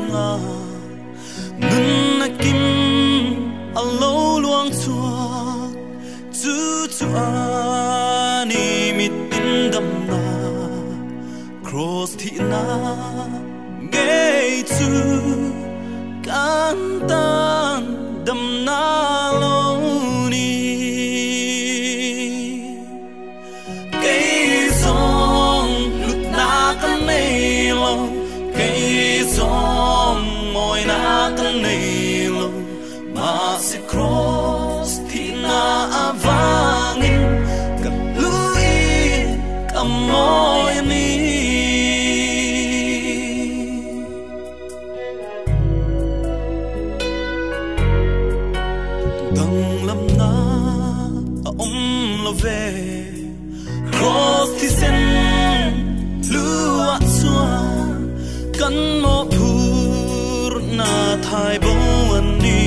sunga nun na kim alo luang chua chu ani mit tin dam na kross thihna ge chu kan tan dam na lo ni ke zawng hlutna kan nei lo ke zawng mawina kan nei lo mahse kross thihna avang kan Hluin kan mawina dang lam na lo về kross thì sen lua chuan kan mo phur na thai bo an ni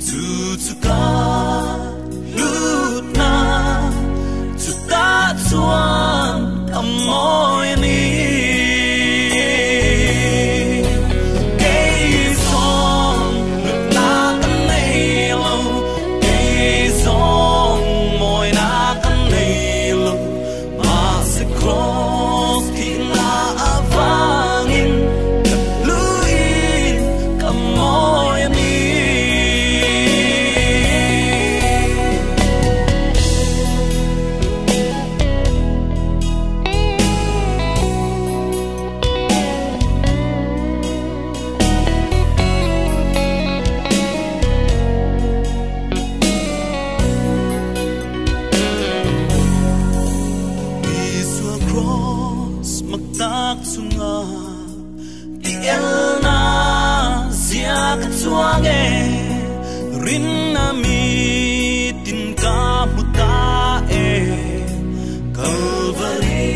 chu ka hlutna chu ta chuan am moi ni sunga elna zia ka chuang e rin na mi tin ka muta e Calvary